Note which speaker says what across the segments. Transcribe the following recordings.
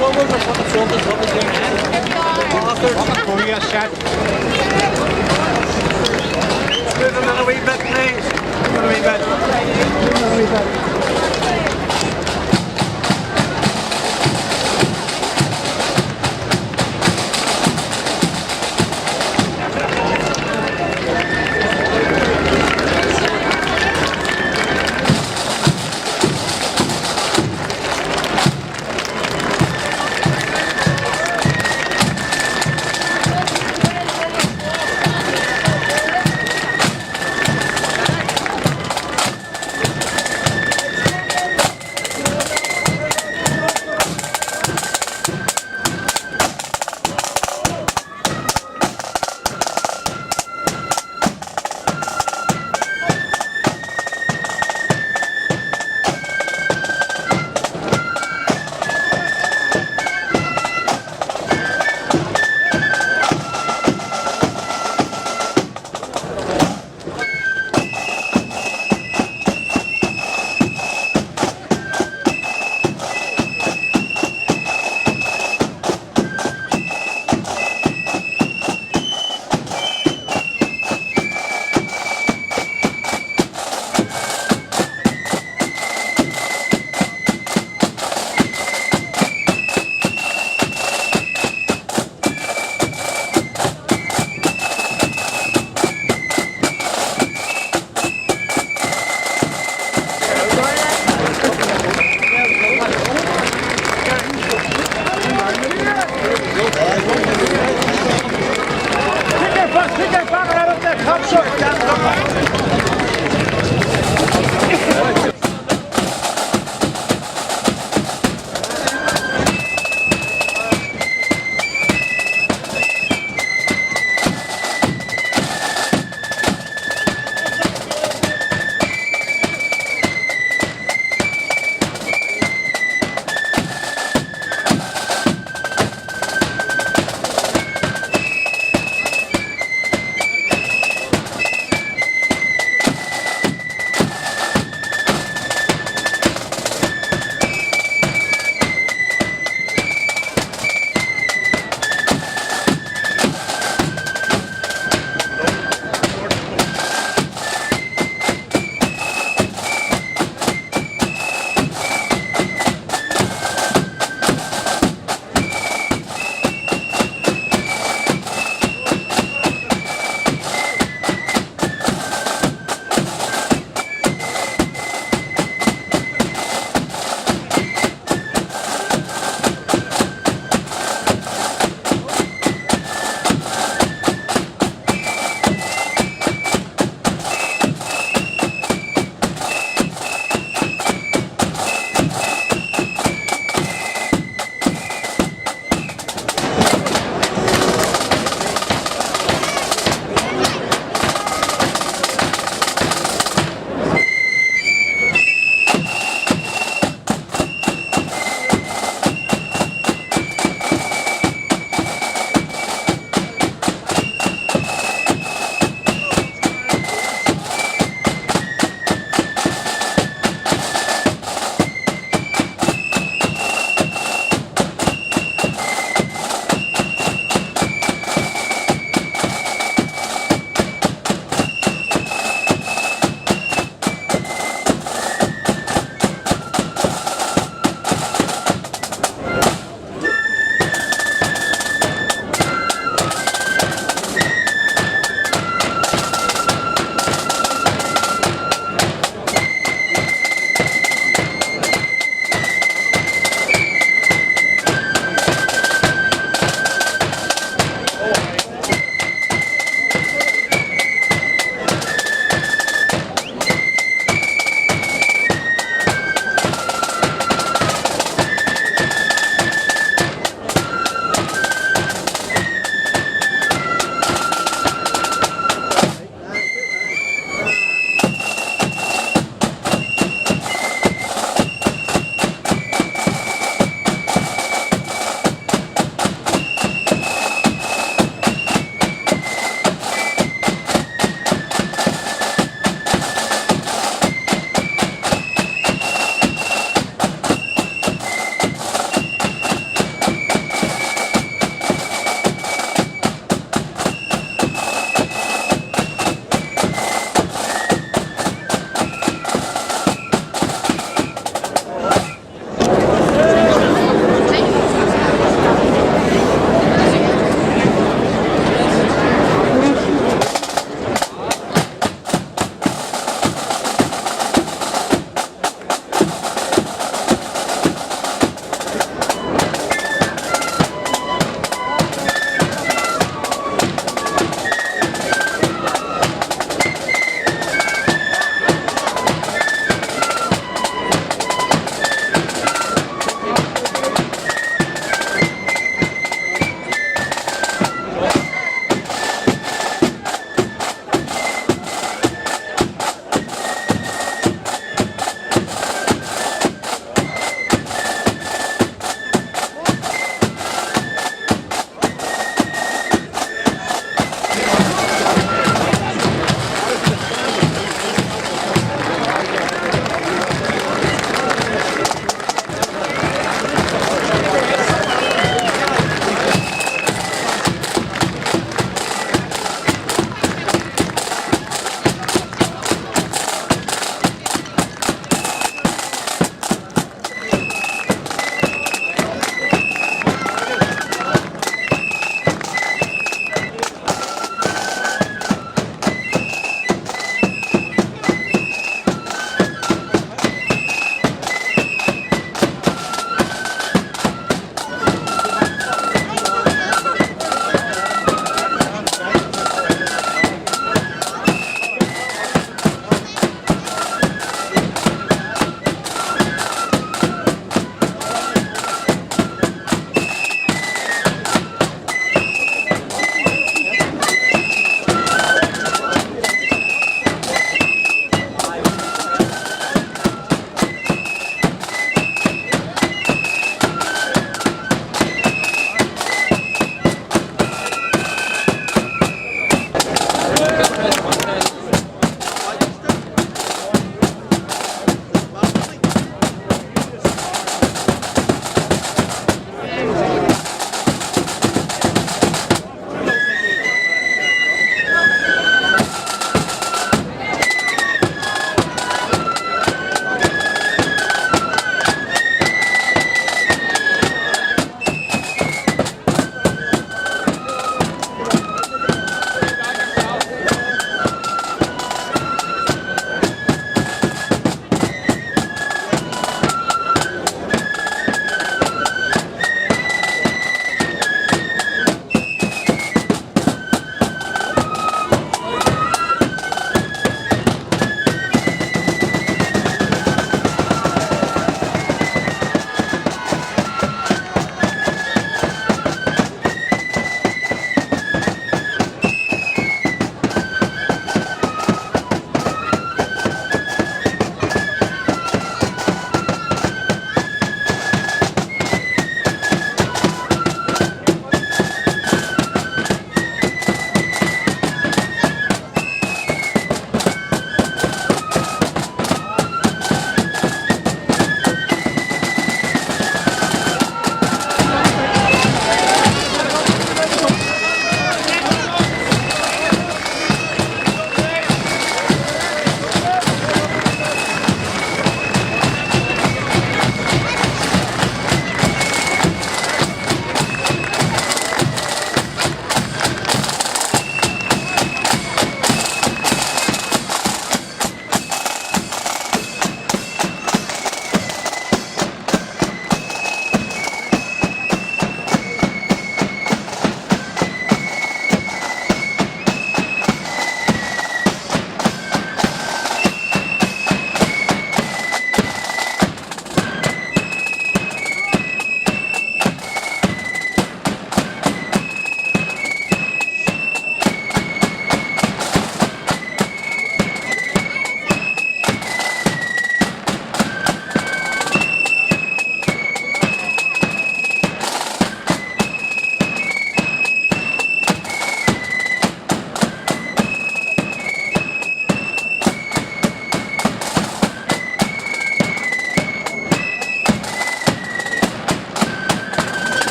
Speaker 1: Going to shot. Move another wee bit, please. Another wee bit. Another wee bit.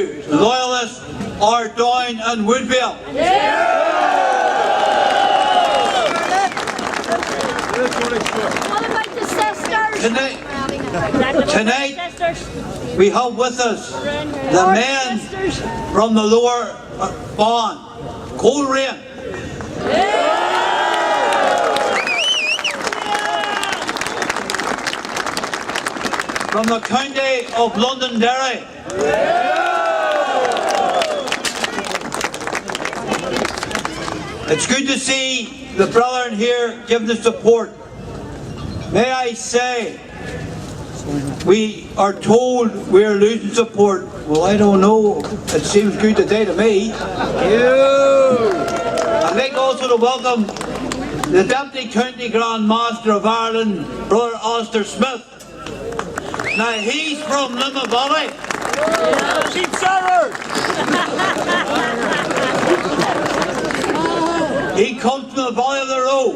Speaker 2: to Loyalist, Ardoyne and Woodville.
Speaker 3: What about the sisters?
Speaker 2: Tonight we have with us the men from the lower bond, Coleraine. From the county of Londonderry. It's good to see the brethren here giving the support. May I say, we are told we are losing support. Well, I don't know. It seems good today to me. I'd like also to welcome the Deputy County Grand Master of Ireland, Brother Alistair Smith. Now, he's from Limma Valley.
Speaker 1: Sheep server!
Speaker 2: He comes from the Valley of the Roe.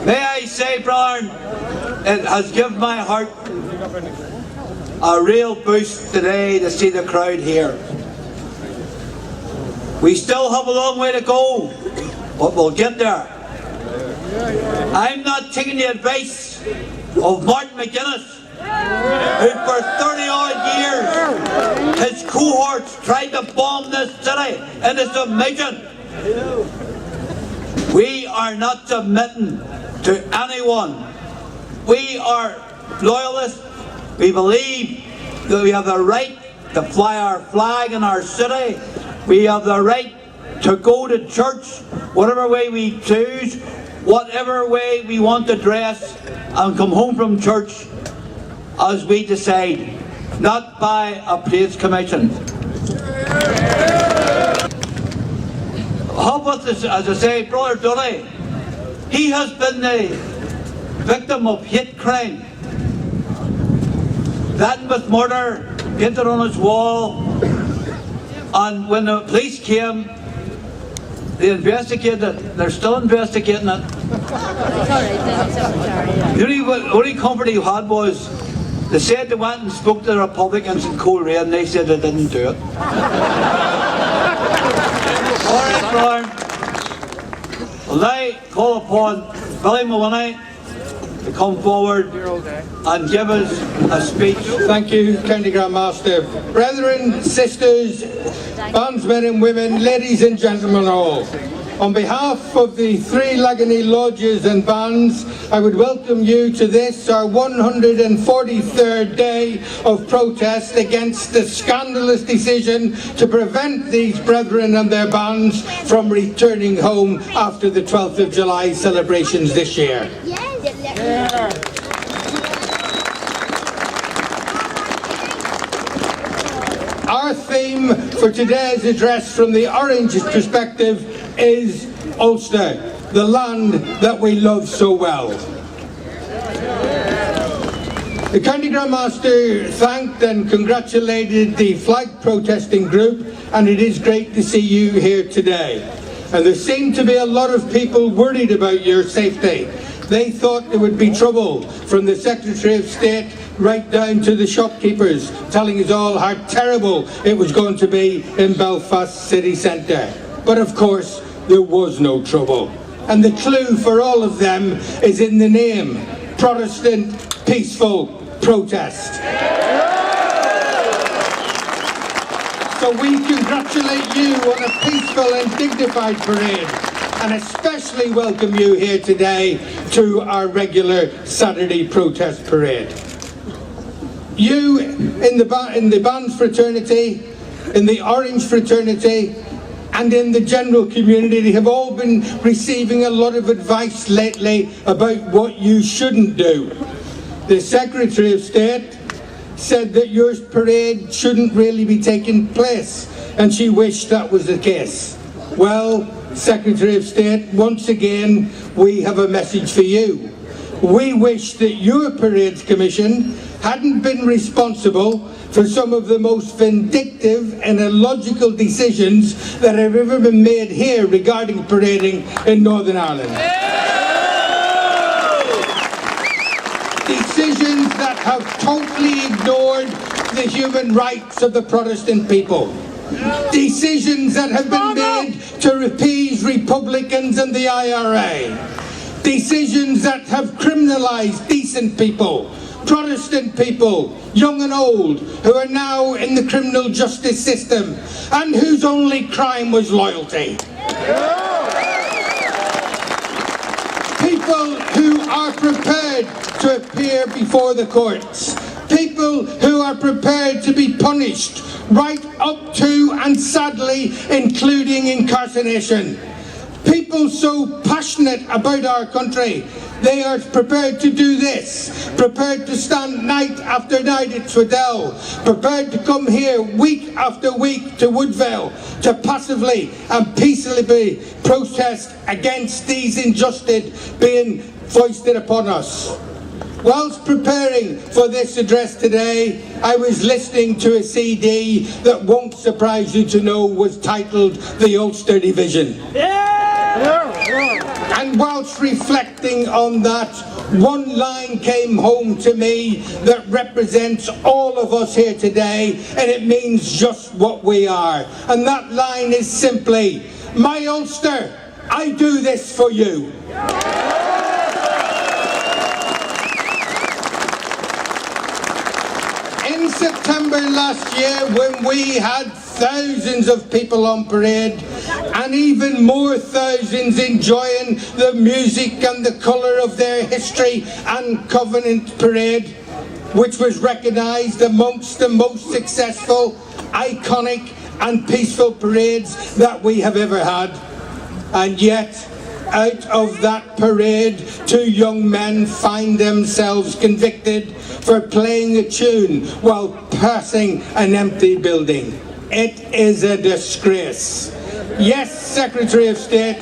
Speaker 2: May I say, brethren, it has given my heart a real boost today to see the crowd here. We still have a long way to go, but we'll get there. I'm not taking the advice of Martin McGuinness, who for 30-odd years, his cohorts tried to bomb this city into submission. We are not submitting to anyone. We are loyalists. We believe that we have the right to fly our flag in our city. We have the right to go to church whatever way we choose, whatever way we want to dress, and come home from church as we decide, not by a praise commission. Help us, as I say, Brother Dudley, he has been the victim of hate crime. That with murder, painted on his wall, and when the police came, they investigated it. They're still investigating it. The only comfort he had was, they said they went and spoke to the Republicans in Coleraine, and they said they didn't do it. All right, Brian. Well, I call upon Billy Maloney to come forward and give us a speech.
Speaker 4: Thank you, County Grand Master. Brethren, sisters, bandsmen and women, ladies and gentlemen all. On behalf of the three Lagany lodges and bands, I would welcome you to this, our 143rd day of protest against the scandalous decision to prevent these brethren and their bands from returning home after the 12th of July celebrations this year. Our theme for today's address from the Orange perspective is Ulster, the land that we love so well. The County Grand Master thanked and congratulated the flag protesting group, and it is great to see you here today. And there seemed to be a lot of people worried about your safety. They thought there would be trouble, from the Secretary of State right down to the shopkeepers, telling us all how terrible it was going to be in Belfast city centre. But of course, there was no trouble. And the clue for all of them is in the name: Protestant Peaceful Protest. So we congratulate you on a peaceful and dignified parade, and especially welcome you here today to our regular Saturday protest parade. You in the bands fraternity, in the Orange fraternity, and in the general community have all been receiving a lot of advice lately about what you shouldn't do. The Secretary of State said that your parade shouldn't really be taking place, and she wished that was the case. Well, Secretary of State, once again, we have a message for you. We wish that your Parades Commission hadn't been responsible for some of the most vindictive and illogical decisions that have ever been made here regarding parading in Northern Ireland. Decisions that have totally ignored the human rights of the Protestant people. Decisions that have been made to appease Republicans and the IRA. Decisions that have criminalised decent people, Protestant people, young and old, who are now in the criminal justice system and whose only crime was loyalty. People who are prepared to appear before the courts. People who are prepared to be punished right up to and sadly including incarceration. People so passionate about our country, they are prepared to do this, prepared to stand night after night at Twiddell, prepared to come here week after week to Woodville to passively and peaceably protest against these injustices being foisted upon us. Whilst preparing for this address today, I was listening to a CD that won't surprise you to know was titled The Ulster Division. And whilst reflecting on that, one line came home to me that represents all of us here today, and it means just what we are. And that line is simply, "My Ulster, I do this for you." In September last year, when we had thousands of people on parade, and even more thousands enjoying the music and the colour of their history and covenant parade, which was recognised amongst the most successful, iconic and peaceful parades that we have ever had. And yet, out of that parade, two young men find themselves convicted for playing a tune while passing an empty building. It is a disgrace. Yes, Secretary of State,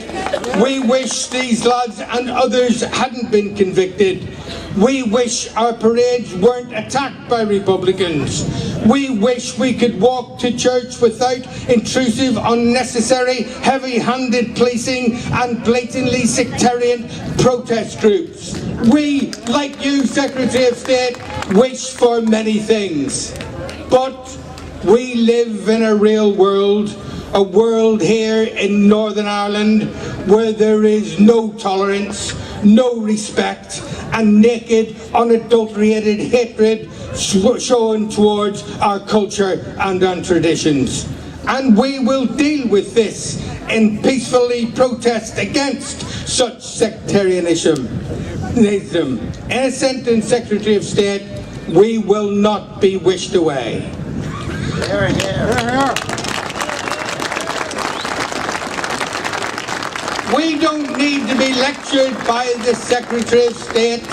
Speaker 4: we wish these lads and others hadn't been convicted. We wish our parades weren't attacked by Republicans. We wish we could walk to church without intrusive, unnecessary, heavy-handed policing and blatantly sectarian protest groups. We, like you, Secretary of State, wish for many things. But we live in a real world, a world here in Northern Ireland where there is no tolerance, no respect, and naked, unadulterated hatred shown towards our culture and our traditions. And we will deal with this and peacefully protest against such sectarianism. In a sentence, Secretary of State, we will not be wished away.
Speaker 1: Here, here.
Speaker 4: We don't need to be lectured by the Secretary of State,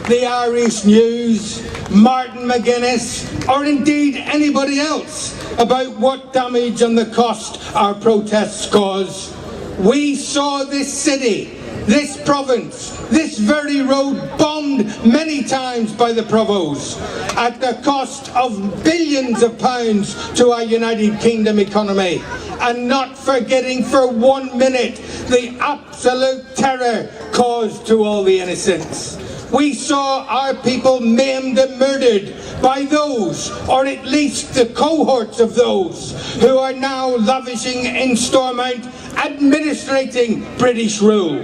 Speaker 4: the Irish News, Martin McGuinness, or indeed anybody else about what damage and the cost our protests cause. We saw this city, this province, this very road bombed many times by the Provost at the cost of billions of pounds to our United Kingdom economy, and not forgetting for 1 minute the absolute terror caused to all the innocents. We saw our people maimed and murdered by those, or at least the cohorts of those, who are now lavishing in Stormont, administrating British rule.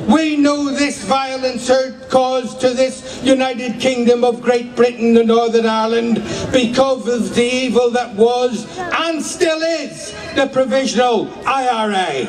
Speaker 4: We know this violence caused to this United Kingdom of Great Britain and Northern Ireland because of the evil that was, and still is, the provisional IRA.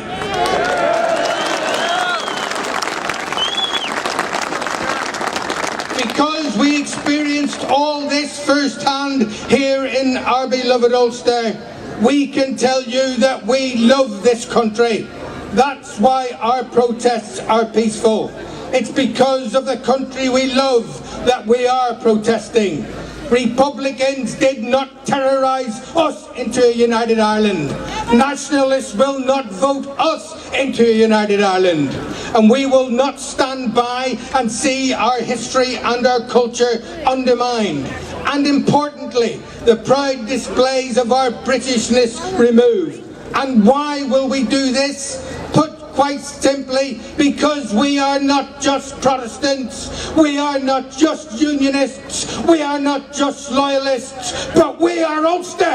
Speaker 4: Because we experienced all this firsthand here in our beloved Ulster, we can tell you that we love this country. That's why our protests are peaceful. It's because of the country we love that we are protesting. Republicans did not terrorise us into a united Ireland. Nationalists will not vote us into a united Ireland. And we will not stand by and see our history and our culture undermined. And importantly, the proud displays of our Britishness removed. And why will we do this? Put quite simply because we are not just Protestants, we are not just Unionists, we are not just Loyalists, but we are Ulster.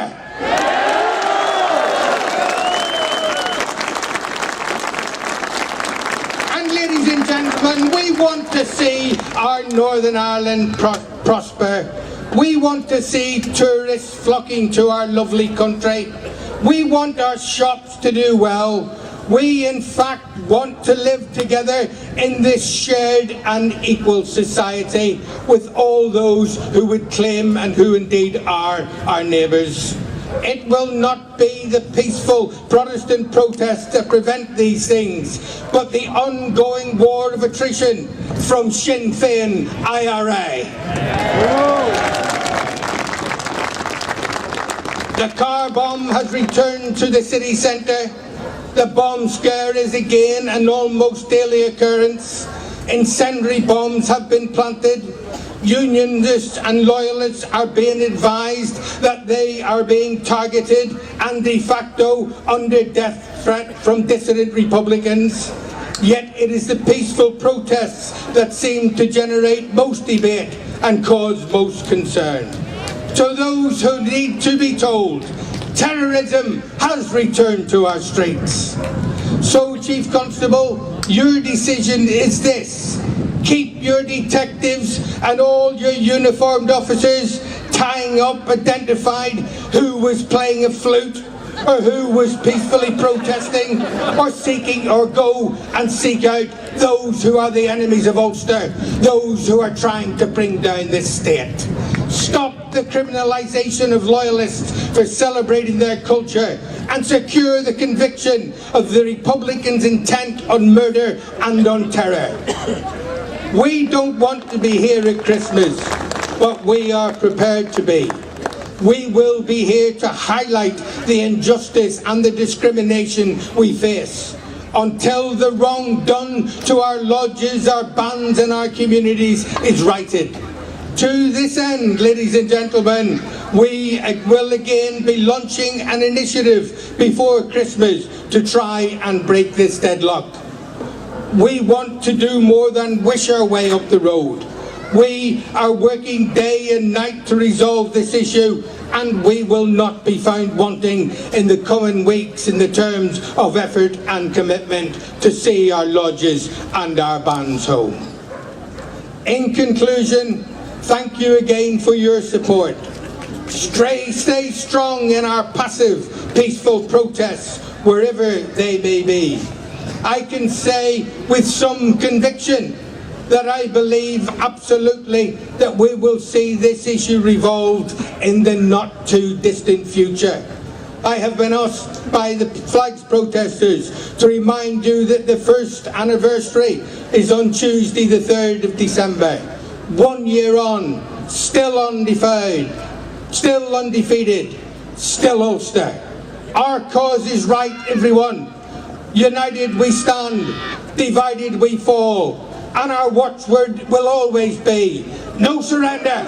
Speaker 4: And ladies and gentlemen, we want to see our Northern Ireland prosper. We want to see tourists flocking to our lovely country. We want our shops to do well. We, in fact, want to live together in this shared and equal society with all those who would claim and who indeed are our neighbours. It will not be the peaceful Protestant protests that prevent these things, but the ongoing war of attrition from Sinn Féin IRA. The car bomb has returned to the city centre. The bomb scare is again an almost daily occurrence. Incendiary bombs have been planted. Unionists and Loyalists are being advised that they are being targeted and de facto under death threat from dissident Republicans. Yet it is the peaceful protests that seem to generate most debate and cause most concern. To those who need to be told, terrorism has returned to our streets. So, Chief Constable, your decision is this. Keep your detectives and all your uniformed officers tying up identified who was playing a flute or who was peacefully protesting or seeking or go and seek out those who are the enemies of Ulster, those who are trying to bring down this state. Stop the criminalisation of Loyalists for celebrating their culture and secure the conviction of the Republicans' intent on murder and on terror. We don't want to be here at Christmas, but we are prepared to be. We will be here to highlight the injustice and the discrimination we face until the wrong done to our lodges, our bands and our communities is righted. To this end, ladies and gentlemen, we will again be launching an initiative before Christmas to try and break this deadlock. We want to do more than wish our way up the road. We are working day and night to resolve this issue, and we will not be found wanting in the coming weeks in the terms of effort and commitment to see our lodges and our bands home. In conclusion, thank you again for your support. Stay strong in our passive, peaceful protests, wherever they may be. I can say with some conviction that I believe absolutely that we will see this issue resolved in the not too distant future. I have been asked by the flags protesters to remind you that the first anniversary is on Tuesday the 3rd of December. 1 year on, still undefeated, still Ulster. Our cause is right, everyone. United we stand, divided we fall, and our watchword will always be, no surrender.